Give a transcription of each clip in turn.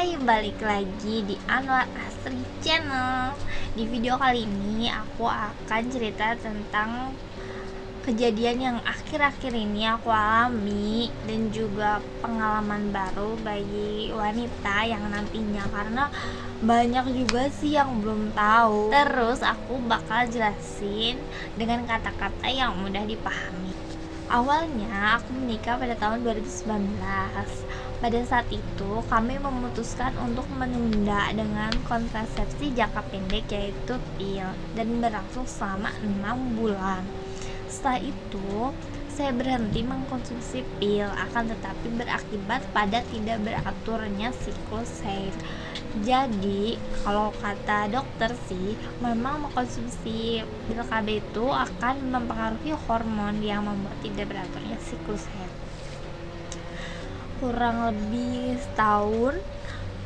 Hai, balik lagi di Anwar Asri Channel. Di video kali ini aku akan cerita tentang kejadian yang akhir-akhir ini aku alami dan juga pengalaman baru bagi wanita yang nantinya, karena banyak juga sih yang belum tahu. Terus aku bakal jelasin dengan kata-kata yang mudah dipahami. Awalnya aku menikah pada tahun 2019. Pada saat itu kami memutuskan untuk menunda dengan kontrasepsi jangka pendek, yaitu pil, dan berlangsung selama 6 bulan. Setelah itu saya berhenti mengkonsumsi pil, akan tetapi berakibat pada tidak beraturnya siklus haid. Jadi kalau kata dokter sih, memang mengkonsumsi pil KB itu akan mempengaruhi hormon yang membuat tidak beraturnya siklus haid. Kurang lebih setahun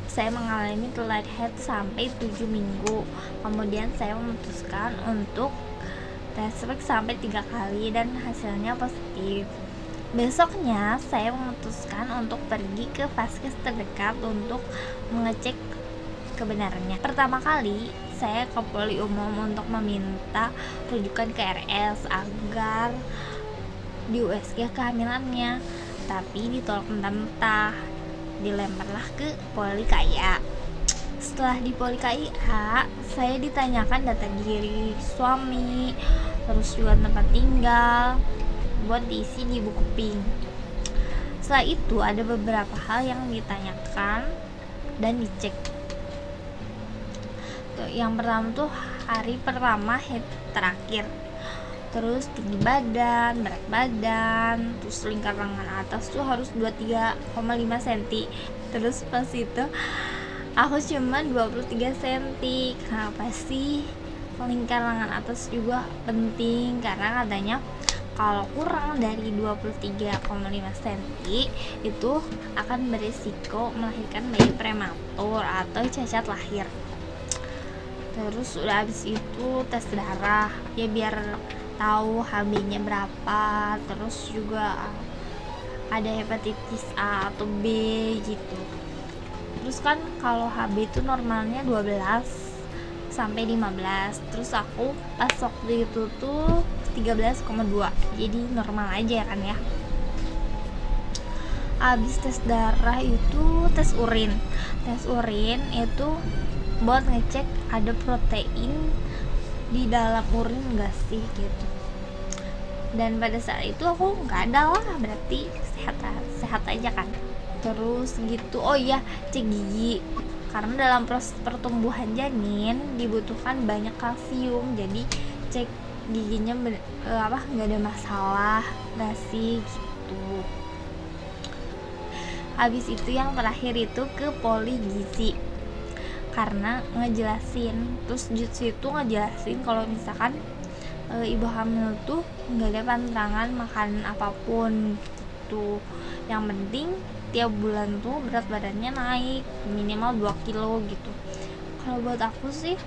saya mengalami telat haid sampai 7 minggu. Kemudian saya memutuskan untuk tes swab sampai 3 kali dan hasilnya positif. Besoknya saya memutuskan untuk pergi ke vaskes terdekat untuk mengecek kebenarannya. Pertama kali saya ke poli umum untuk meminta rujukan ke RS agar di USG kehamilannya, tapi ditolak mentah-mentah. Dilemparlah ke poli KIA. Setelah di poli KIA, saya ditanyakan data diri suami, terus juga tempat tinggal buat diisi di buku pink. Setelah itu ada beberapa hal yang ditanyakan dan dicek. Yang pertama tuh hari pertama haid terakhir, terus tinggi badan, berat badan, terus lingkar lengan atas tuh harus 23,5 cm. Terus pas itu aku cuma 23 cm. Kenapa sih? Lingkar lengan atas juga penting, karena katanya kalau kurang dari 23,5 cm itu akan berisiko melahirkan bayi prematur atau cacat lahir. Terus udah habis itu tes darah ya biar tahu HB-nya berapa, terus juga ada hepatitis A atau B gitu. Terus kan kalau HB itu normalnya 12 sampai 15, terus aku pas waktu itu tuh 13,2, jadi normal aja kan ya. Abis tes darah itu tes urin itu buat ngecek ada protein di dalam urin enggak sih gitu. Dan pada saat itu aku nggak ada lah, berarti sehat aja kan. Terus gitu, oh iya, cek gigi, karena dalam proses pertumbuhan janin dibutuhkan banyak kalsium, jadi cek giginya nggak ada masalah nggak sih gitu. Habis itu yang terakhir itu ke poli gizi, karena ngejelasin, terus jutsu itu ngejelasin kalau misalkan ibu hamil tuh nggak ada pantangan makan apapun gitu. Yang penting tiap bulan tuh berat badannya naik minimal 2 kilo gitu. Kalau buat aku sih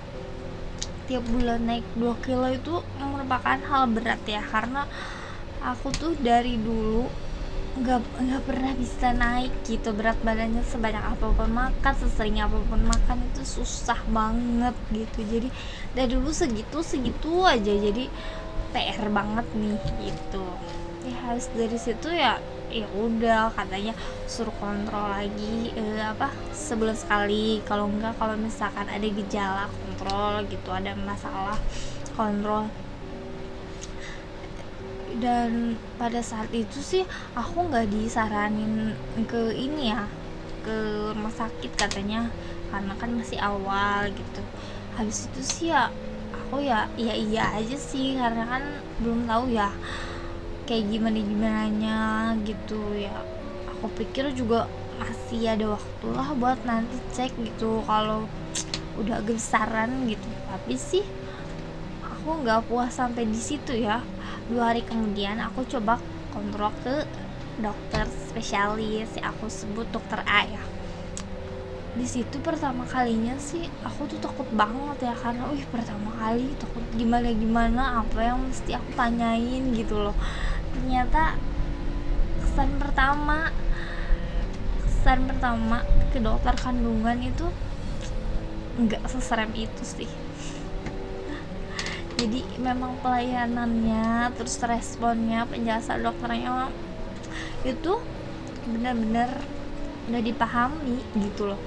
tiap bulan naik 2 kilo itu merupakan hal berat ya, karena aku tuh dari dulu nggak pernah bisa naik gitu berat badannya. Sebanyak apapun makan, sesering apapun makan itu susah banget gitu. Jadi dari dulu segitu aja, jadi PR banget nih gitu ya. Harus dari situ ya udah katanya suruh kontrol lagi sebulan sekali, kalau enggak kalau misalkan ada gejala kontrol gitu, ada masalah kontrol. Dan pada saat itu sih aku nggak disaranin ke ini ya, ke rumah sakit katanya, karena kan masih awal gitu. Habis itu sih ya aku iya aja sih, karena kan belum tahu ya kayak gimananya gitu ya. Aku pikir juga masih ada waktu lah buat nanti cek gitu kalau udah agak besaran gitu. Tapi sih aku nggak puas sampai di situ ya. 2 hari kemudian aku coba kontrol ke dokter spesialis, aku sebut dokter A ya. Di situ pertama kalinya sih aku tuh takut banget ya, karena pertama kali takut gimana apa yang mesti aku tanyain gitu loh. Ternyata kesan pertama pemeriksaan pertama ke dokter kandungan itu nggak seserem itu sih. Jadi memang pelayanannya, terus responnya, penjelasan dokternya itu benar-benar udah dipahami gitu loh.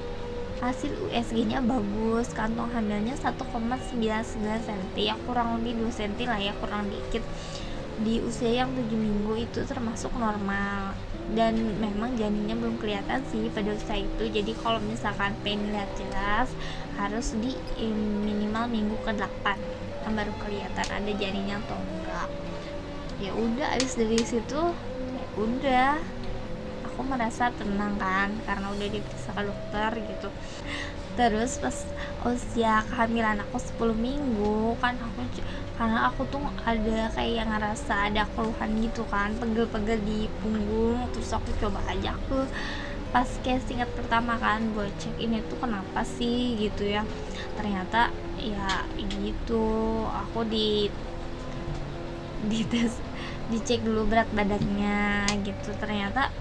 Hasil USG-nya bagus, kantong hamilnya 1,99 cm, ya kurang lebih 2 cm lah ya, kurang dikit. Di usia yang 7 minggu itu termasuk normal, dan memang janinnya belum kelihatan sih pada usia itu. Jadi kalau misalkan pengen lihat jelas harus di minimal minggu ke-8 baru kelihatan ada janinnya atau enggak. Ya udah, abis dari situ ya udah aku merasa tenang kan karena udah diperiksa ke dokter gitu. Terus pas usia kehamilan aku 10 minggu kan karena aku tuh ada kayak ngerasa ada keluhan gitu kan, pegel-pegel di punggung. Terus aku coba aja ke pas casing pertama kan buat cek ini tuh kenapa sih gitu ya. Ternyata ya gitu, aku di tes, dicek dulu berat badannya gitu. Ternyata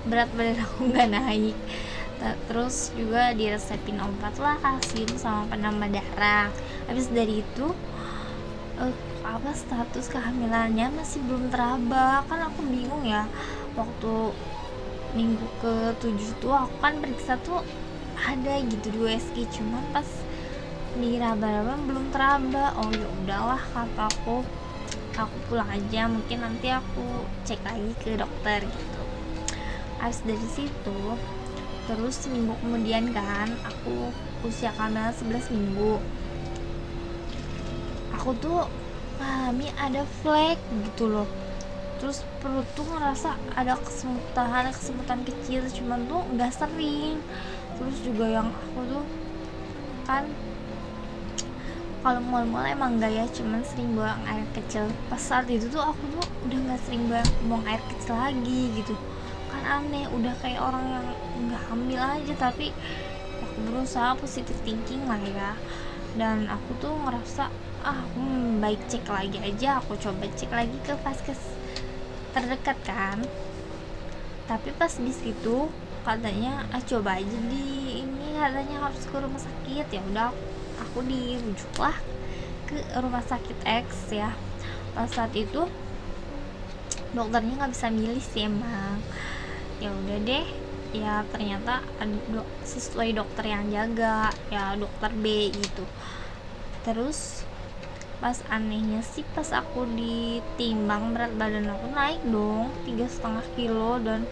berat badan aku nggak naik. Terus juga diresepin obat lah, kalsium sama penambah darah. Habis dari itu status kehamilannya masih belum teraba. Kan aku bingung ya, waktu minggu ke-7 tuh aku kan periksa tuh ada gitu 2 USG, cuman pas diraba-raba belum teraba. Oh ya udahlah, kata aku pulang aja, mungkin nanti aku cek lagi ke dokter gitu. Habis dari situ terus seminggu kemudian kan aku usia kehamilan 11 minggu, aku tuh alami ada flek gitu loh. Terus perut tuh ngerasa ada kesemutan kecil, cuman tuh nggak sering. Terus juga yang aku tuh kan kalau mulai emang enggak ya, cuman sering buang air kecil. Pas saat itu tuh aku tuh udah nggak sering buang air kecil lagi gitu kan. Aneh, udah kayak orang yang nggak hamil aja. Tapi aku berusaha positive thinking lah ya, dan aku tuh ngerasa baik cek lagi aja. Aku coba cek lagi ke vaskes terdekat kan, tapi pas di situ katanya coba aja ini katanya harus ke rumah sakit. Ya udah, aku dirujuklah ke rumah sakit X ya. Pas saat itu dokternya nggak bisa milih sih emang. Ya udah deh, ya ternyata sesuai dokter yang jaga ya, dokter B gitu. Terus pas anehnya sih, pas aku ditimbang berat badan aku naik dong 3,5 kilo, dan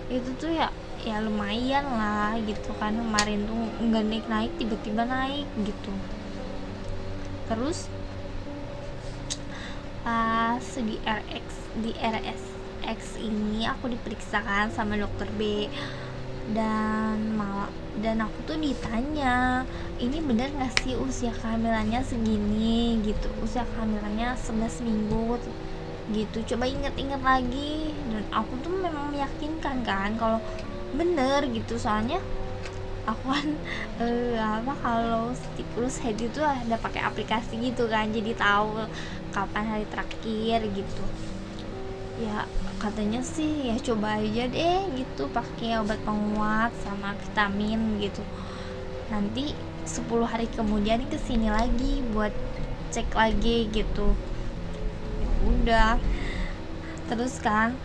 itu tuh ya lumayan lah gitu kan. Kemarin tuh nggak naik tiba-tiba naik gitu. Terus pas di RSX ini aku diperiksakan sama dokter B, dan aku tuh ditanya, ini bener gak sih usia kehamilannya segini gitu, usia kehamilannya 11 minggu gitu. Coba inget-inget lagi, dan aku tuh memang meyakinkan kan kalau bener gitu. Soalnya aku kan kalau siklus head itu ada pakai aplikasi gitu kan, jadi tahu kapan hari terakhir gitu ya. Katanya sih ya coba aja deh gitu, pakai obat penguat sama vitamin gitu. Nanti 10 hari kemudian kesini lagi buat cek lagi gitu. Ya udah, terus kan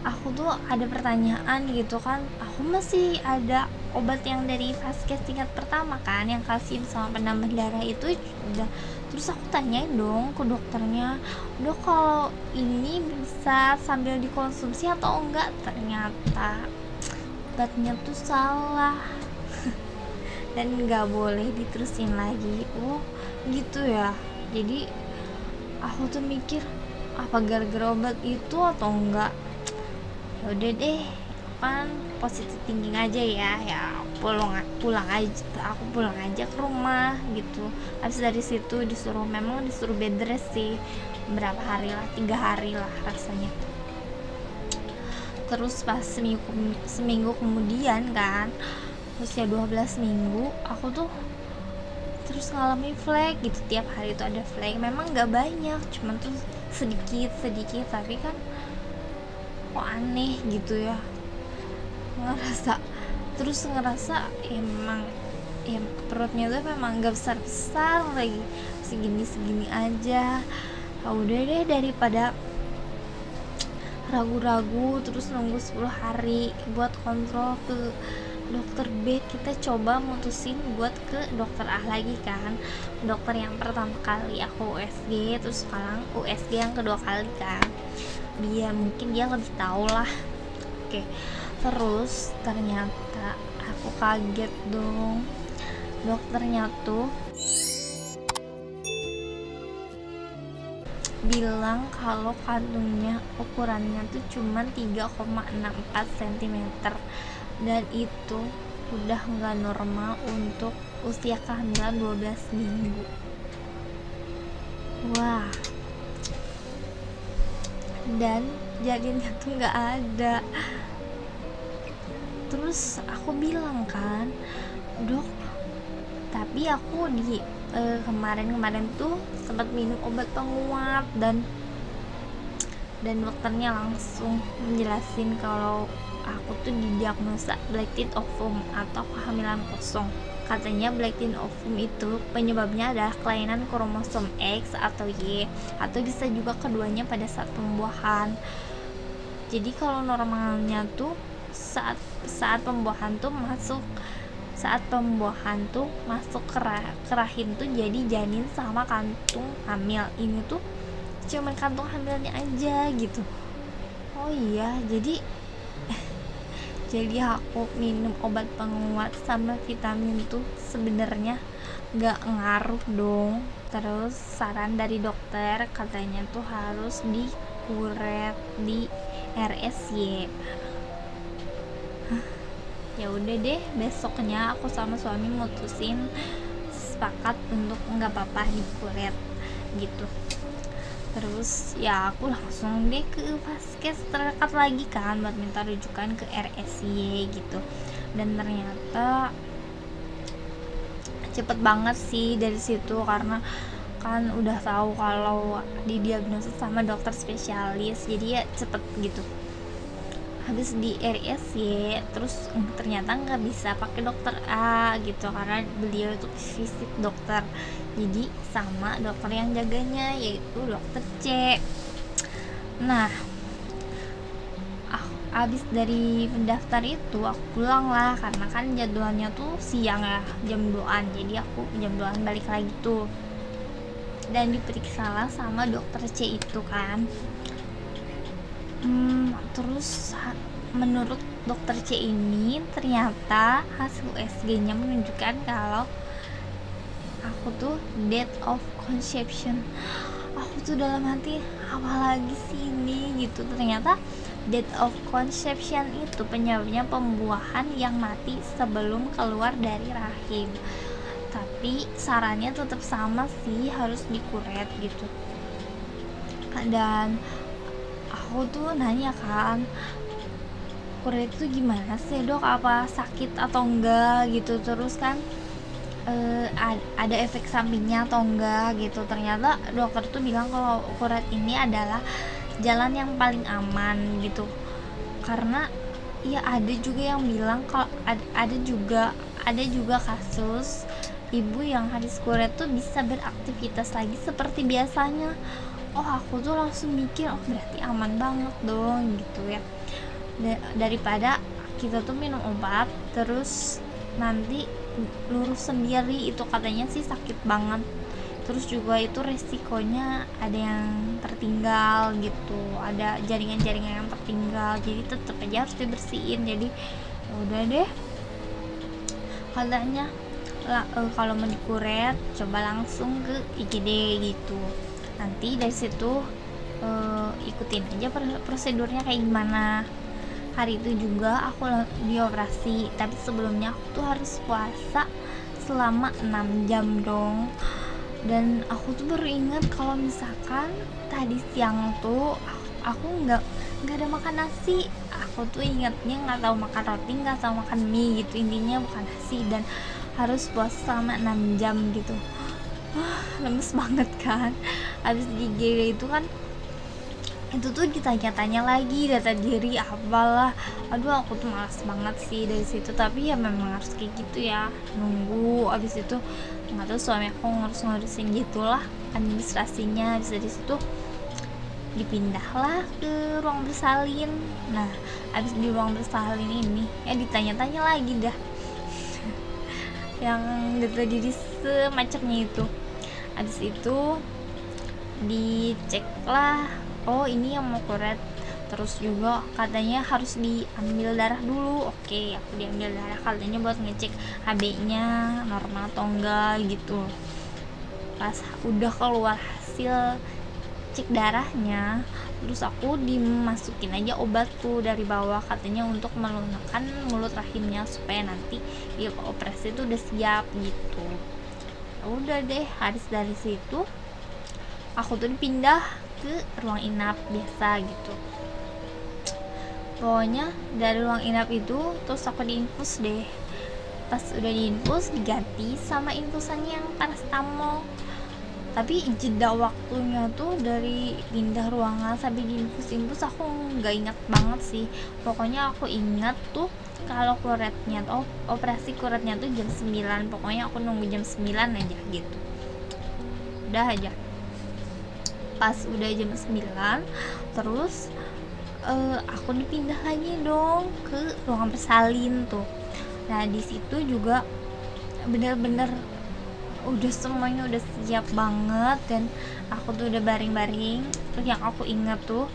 aku tuh ada pertanyaan gitu kan. Aku masih ada obat yang dari vaskes tingkat pertama kan, yang kalsium sama penambah darah itu udah. Terus aku tanyain dong ke dokternya, dok kalau ini bisa sambil dikonsumsi atau enggak. Ternyata obatnya tuh salah dan nggak boleh diterusin lagi. Oh gitu ya. Jadi aku tuh mikir, apa gara-gara obat itu atau enggak. Ya udah deh, kan positive thinking aja ya pulang aja ke rumah gitu. Habis dari situ disuruh bed rest sih berapa hari lah, 3 hari lah rasanya. Terus pas seminggu kemudian kan, usia 12 minggu aku tuh terus ngalami flek gitu. Tiap hari itu ada flek, memang gak banyak, cuman tuh sedikit, tapi kan kok aneh gitu ya, ngerasa terus ngerasa emang ya perutnya tuh memang gak besar lagi, segini aja. Udah deh, daripada ragu-ragu terus nunggu 10 hari buat kontrol ke dokter B, kita coba mutusin buat ke dokter A lagi kan. Dokter yang pertama kali aku USG, terus sekarang USG yang kedua kali kan, biar mungkin dia lebih tahu lah. Oke, terus ternyata aku kaget dong, dokternya tuh bilang kalau kantungnya ukurannya tuh cuma 3,64 cm, dan itu udah nggak normal untuk usia kehamilan 12 minggu. Wah, dan janinnya tuh nggak ada. Terus aku bilang kan, dok, tapi aku di kemarin tuh sempat minum obat penguat, dan dokternya langsung menjelasin kalau aku tuh didiagnosa black tin ovum atau kehamilan kosong. Katanya black tin ovum itu penyebabnya adalah kelainan kromosom X atau Y, atau bisa juga keduanya pada saat pembuahan. Jadi kalau normalnya tuh saat pembuahan tuh masuk ke rahim tuh jadi janin sama kantung hamil. Ini tuh cuma kantung hamilnya aja gitu. Oh iya, jadi aku minum obat penguat sama vitamin tuh sebenarnya nggak ngaruh dong. Terus saran dari dokter katanya tuh harus dikuret di RSY. Ya udah deh, besoknya aku sama suami mutusin sepakat untuk nggak apa-apa dikuret gitu. Terus ya aku langsung deh ke vaskes terdekat lagi kan buat minta rujukan ke RSY gitu. Dan ternyata cepet banget sih dari situ, karena kan udah tahu kalau didiagnosis sama dokter spesialis, jadi ya cepet gitu. Habis di RSY terus ternyata nggak bisa pakai dokter A gitu, karena beliau itu visit dokter, jadi sama dokter yang jaganya yaitu dokter C. Nah, habis dari pendaftar itu aku pulang lah, karena kan jadwalnya tuh siang ya, jam 2an, jadi aku jam 2an balik lagi tuh, dan diperiksa lah sama dokter C itu kan. Terus menurut dokter C ini ternyata hasil USG-nya menunjukkan kalau aku tuh date of conception. Aku tuh dalam hati, apa lagi sih ini gitu. Ternyata date of conception itu penyebabnya pembuahan yang mati sebelum keluar dari rahim. Tapi sarannya tetap sama sih, harus dikuret gitu. Dan aku tuh nanya kan, kuret itu gimana sih dok, apa sakit atau enggak gitu, terus kan ada efek sampingnya atau enggak gitu. Ternyata dokter tuh bilang kalau kuret ini adalah jalan yang paling aman gitu, karena ya ada juga yang bilang kalau ada juga kasus ibu yang habis kuret tuh bisa beraktivitas lagi seperti biasanya. Oh, aku tuh langsung mikir, oh berarti aman banget dong gitu ya, daripada kita tuh minum obat terus nanti lurus sendiri, itu katanya sih sakit banget. Terus juga itu resikonya ada yang tertinggal gitu, ada jaringan-jaringan yang tertinggal, jadi tetap aja harus dibersihin. Jadi udah deh, katanya kalau mau dikuret coba langsung ke IGD gitu, nanti dari situ ikutin aja prosedurnya kayak gimana. Hari itu juga aku dioperasi, tapi sebelumnya aku tuh harus puasa selama 6 jam dong. Dan aku tuh baru ingat kalau misalkan tadi siang tuh aku nggak ada makan nasi. Aku tuh ingatnya nggak tahu makan roti, nggak tahu makan mie gitu, intinya bukan nasi, dan harus puasa selama 6 jam gitu. Lemes banget kan. Habis di IGD itu kan itu tuh ditanya-tanya lagi data diri apalah. Aduh, aku tuh malas banget sih dari situ, tapi ya memang harus kayak gitu ya, nunggu. Abis itu nggak tahu, suami aku ngurus-ngurusin gitulah administrasinya. Abis dari situ dipindahlah ke ruang bersalin. Nah, abis di ruang bersalin ini ya ditanya-tanya lagi dah yang data diri semacamnya itu. Abis itu dicek lah, oh ini yang mau kuret. Terus juga katanya harus diambil darah dulu. Oke, aku diambil darah katanya buat ngecek HB-nya normal atau enggak gitu. Pas udah keluar hasil cek darahnya, terus aku dimasukin aja obat tuh dari bawah, katanya untuk melunakkan mulut rahimnya supaya nanti di operasi itu udah siap gitu. Udah deh, habis dari situ aku tuh dipindah ke ruang inap biasa gitu. Pokoknya dari ruang inap itu terus aku diinfus deh. Pas udah diinfus diganti sama infusannya yang paracetamol. Tapi jeda waktunya tuh dari pindah ruangan sampai diinfus aku nggak ingat banget sih. Pokoknya aku ingat tuh kalau kuretnya tuh, operasi kuretnya tuh jam 9. Pokoknya aku nunggu jam 9 aja gitu. Udah aja. Pas udah jam 9 terus aku dipindah lagi dong ke ruangan bersalin tuh. Nah, di situ juga bener-bener udah semuanya udah siap banget, dan aku tuh udah baring-baring. Terus yang aku ingat tuh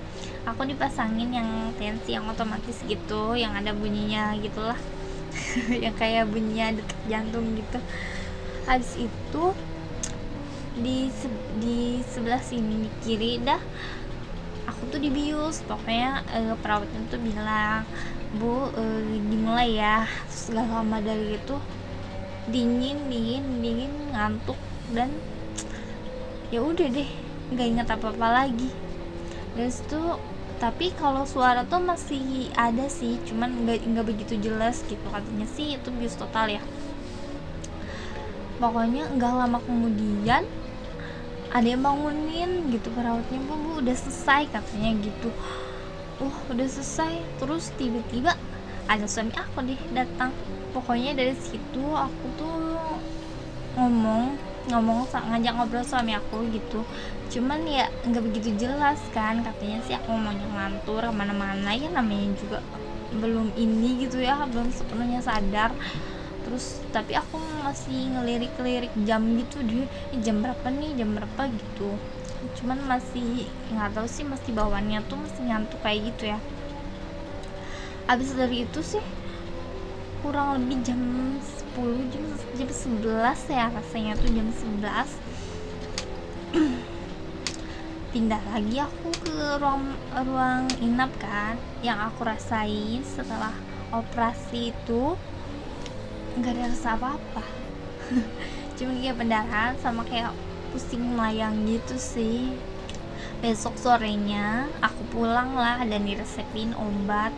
aku dipasangin yang tensi yang otomatis gitu, yang ada bunyinya gitulah yang kayak bunyinya detak jantung gitu. Habis itu di sebelah sini di kiri dah aku tuh dibius. Pokoknya perawatnya tuh bilang, Bu, dimulai ya. Terus gak lama dari itu dingin ngantuk, dan ya udah deh nggak ingat apa-apa lagi. Dan itu tapi kalau suara tuh masih ada sih, cuman nggak begitu jelas gitu. Katanya sih itu bius total ya. Pokoknya nggak lama kemudian ada yang bangunin gitu perawatnya, bu udah selesai katanya gitu. Udah selesai. Terus tiba-tiba ada suami aku deh datang. Pokoknya dari situ aku tuh ngomong ngajak ngobrol suami aku gitu, cuman ya nggak begitu jelas kan. Katanya sih aku ngomongnya ngantur kemana-mana, ya namanya juga belum ini gitu ya, belum sepenuhnya sadar. Terus tapi aku masih ngelirik jam gitu deh, jam berapa gitu. Cuman masih nggak tahu sih, masih bawaannya tuh masih ngantuk kayak gitu ya. Abis dari itu sih kurang lebih jam 10, jam 11 ya rasanya tuh, jam 11 pindah lagi aku ke ruang inap kan. Yang aku rasain setelah operasi itu nggak ada rasa apa-apa cuma kayak pendarahan sama kayak pusing melayang gitu sih. Besok sorenya aku pulang lah dan diresepin obat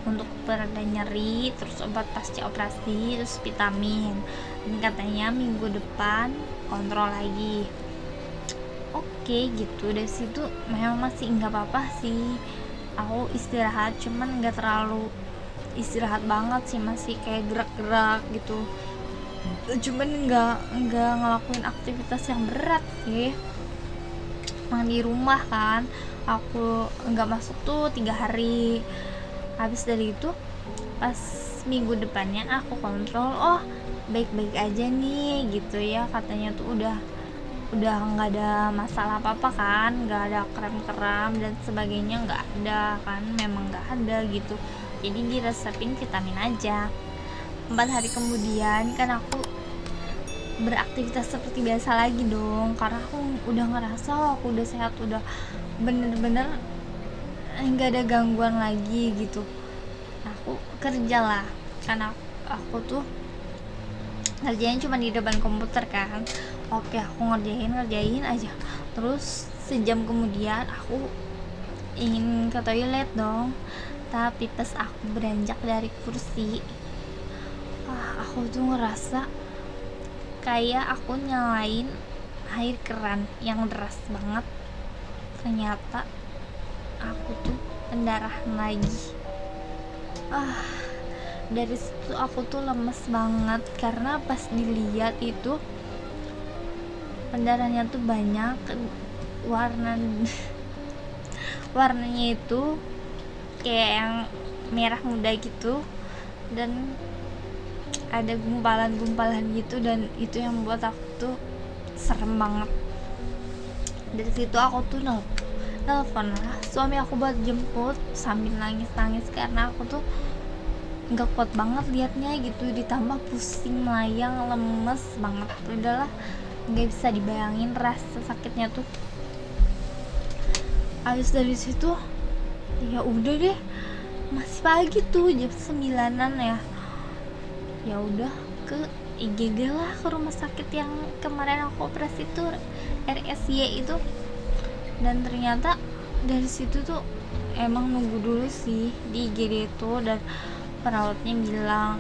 untuk pereda nyeri, terus obat pasca operasi, terus vitamin. Ini katanya minggu depan kontrol lagi. Oke gitu. Dari situ memang masih nggak apa-apa sih, aku istirahat, cuman nggak terlalu istirahat banget sih, masih kayak gerak-gerak gitu. Cuman nggak ngelakuin aktivitas yang berat sih. Emang di rumah kan aku nggak masuk tuh 3 hari. Habis dari itu pas minggu depannya aku kontrol, baik-baik aja nih gitu ya. Katanya tuh udah nggak ada masalah apa-apa kan, nggak ada kram-kram dan sebagainya, nggak ada kan, memang nggak ada gitu. Jadi diresepin vitamin aja. 4 hari kemudian kan aku beraktivitas seperti biasa lagi dong, karena aku udah ngerasa aku udah sehat, udah bener-bener nggak ada gangguan lagi gitu. Aku kerja lah, karena aku tuh ngerjain cuma di depan komputer kan. Oke, aku ngerjain aja. Terus sejam kemudian aku ingin ke toilet dong. Tapi pas aku beranjak dari kursi, aku tuh ngerasa kayak aku nyalain air keran yang deras banget. Ternyata aku aku tuh pendarahan lagi. Dari situ aku tuh lemes banget karena pas dilihat itu pendarahannya tuh banyak, warnanya itu kayak yang merah muda gitu, dan ada gumpalan-gumpalan gitu, dan itu yang membuat aku tuh serem banget. Dari situ aku tuh nelfon lah suami aku buat jemput sambil nangis karena aku tuh nggak kuat banget liatnya gitu, ditambah pusing, melayang, lemes banget. Udahlah, nggak bisa dibayangin rasa sakitnya tuh. Abis dari situ ya udah deh, masih pagi tuh jam 9-an ya udah ke IGD lah, ke rumah sakit yang kemarin aku operasi tuh, RSY itu. Dan ternyata dari situ tuh emang nunggu dulu sih di IGD itu, dan perawatnya bilang,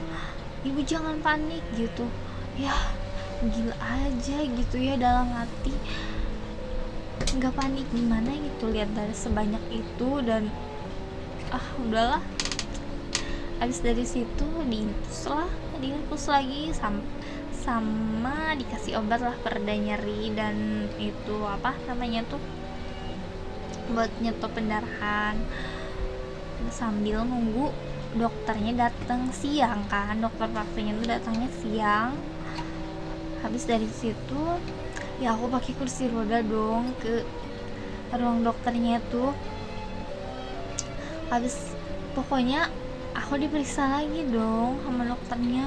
ibu jangan panik gitu ya. Gila aja gitu ya, dalam hati nggak panik gimana gitu lihat dari sebanyak itu. Dan udahlah, habis dari situ diinfus lagi sama dikasih obat lah pereda nyeri, dan itu apa namanya tuh buat nyetop pendarahan, sambil nunggu dokternya datang siang kan. Dokter prakteknya tuh datangnya siang. Habis dari situ ya aku pakai kursi roda dong ke ruang dokternya tuh. Habis pokoknya aku diperiksa lagi dong sama dokternya.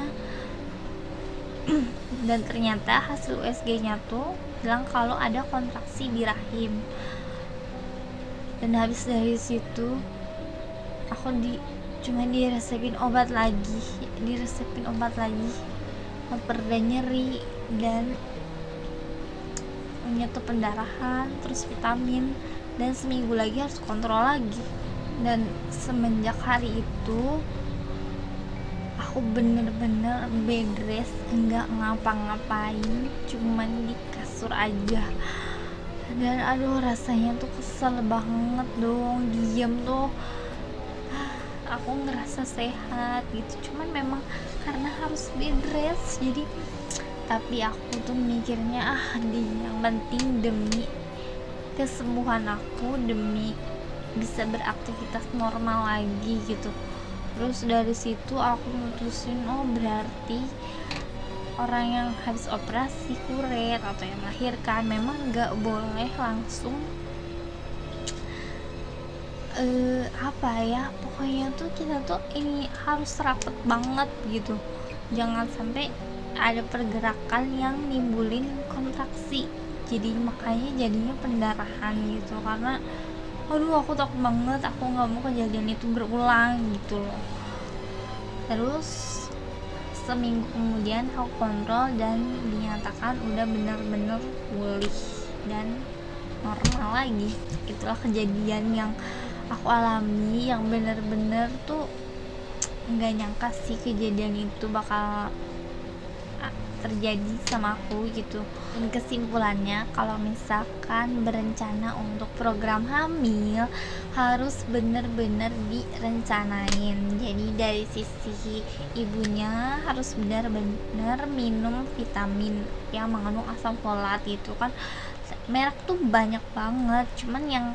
Dan ternyata hasil USG-nya tuh bilang kalau ada kontraksi di rahim. Dan habis dari situ aku cuma diresepin obat lagi, pereda nyeri, dan nyetok pendarahan, terus vitamin, dan seminggu lagi harus kontrol lagi. Dan semenjak hari itu aku bener-bener bed rest, enggak ngapa-ngapain, cuman di kasur aja. Dan rasanya tuh kesel banget dong, diem tuh aku ngerasa sehat gitu, cuman memang karena harus bed rest jadi. Tapi aku tuh mikirnya yang penting demi kesembuhan aku, demi bisa beraktivitas normal lagi gitu. Terus dari situ aku mutusin, berarti orang yang habis operasi kuret atau yang melahirkan memang nggak boleh langsung pokoknya tuh kita tuh ini harus rapet banget gitu, jangan sampai ada pergerakan yang nimbulin kontraksi, jadi makanya jadinya pendarahan gitu. Karena aku takut banget, aku nggak mau kejadian itu berulang gitu loh. Terus seminggu kemudian aku kontrol dan dinyatakan udah bener-bener pulih dan normal lagi. Itulah kejadian yang aku alami, yang bener-bener tuh nggak nyangka sih kejadian itu bakal terjadi sama aku gitu. Dan kesimpulannya, kalau misalkan berencana untuk program hamil harus bener-bener direncanain. Jadi dari sisi ibunya harus bener-bener minum vitamin yang mengandung asam folat gitu kan. Merek tuh banyak banget, cuman yang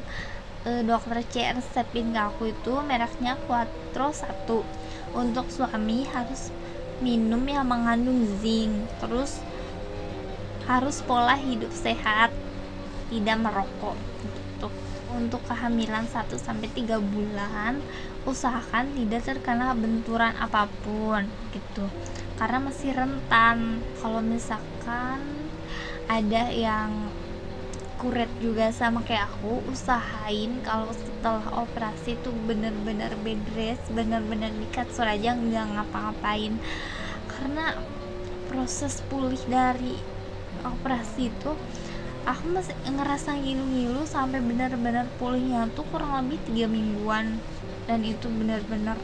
dokter C resepin ke aku itu mereknya Quattro 1. Untuk suami harus minum yang mengandung zinc, terus harus pola hidup sehat, tidak merokok gitu. Untuk kehamilan 1-3 bulan usahakan tidak terkena benturan apapun gitu, karena masih rentan. Kalau misalkan ada yang kuret juga sama kayak aku, usahain kalau setelah operasi tuh bener-bener bed rest, bener-bener di kasur aja, nggak ngapa-ngapain. Karena proses pulih dari operasi itu aku masih ngerasa ngilu-ngilu sampai bener-bener pulihnya tuh kurang lebih 3 mingguan. Dan itu bener-bener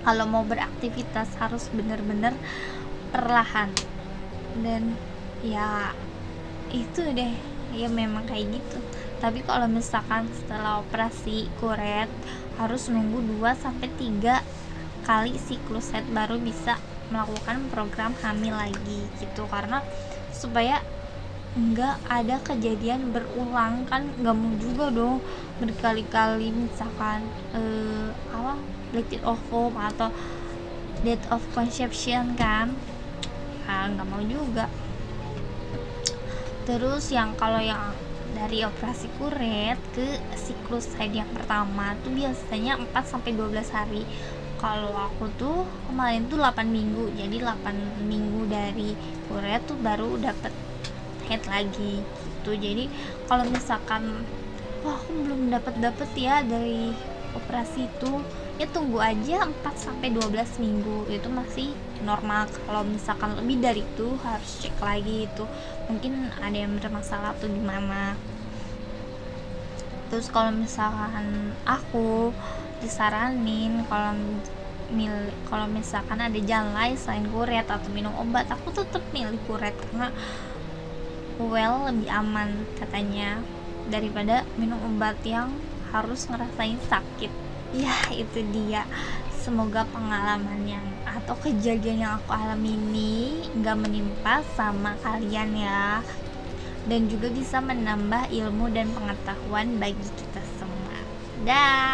kalau mau beraktivitas harus bener-bener perlahan. Dan ya itu deh, ya memang kayak gitu. Tapi kalau misalkan setelah operasi kuret harus nunggu 2-3 kali siklus haid baru bisa melakukan program hamil lagi gitu, karena supaya nggak ada kejadian berulang. Kan nggak mau juga dong berkali-kali misalkan bleed of foam atau date of conception kan, nggak mau juga. Terus kalau yang dari operasi kuret ke siklus haid yang pertama tuh biasanya 4-12 hari. Kalau aku tuh kemarin tuh 8 minggu, jadi 8 minggu dari kuret tuh baru dapet haid lagi gitu. Jadi kalau misalkan aku belum dapet ya dari operasi itu, ya tunggu aja 4-12 minggu, itu masih normal. Kalau misalkan lebih dari itu harus cek lagi, itu mungkin ada yang bermasalah atau gimana. Terus kalau misalkan aku disaranin kalau misalkan ada jalan lain selain kuret atau minum obat, aku tetap milih kuret karena lebih aman katanya daripada minum obat yang harus ngerasain sakit. Ya itu dia, semoga pengalaman yang atau kejadian yang aku alami ini gak menimpa sama kalian ya, dan juga bisa menambah ilmu dan pengetahuan bagi kita semua. Dah.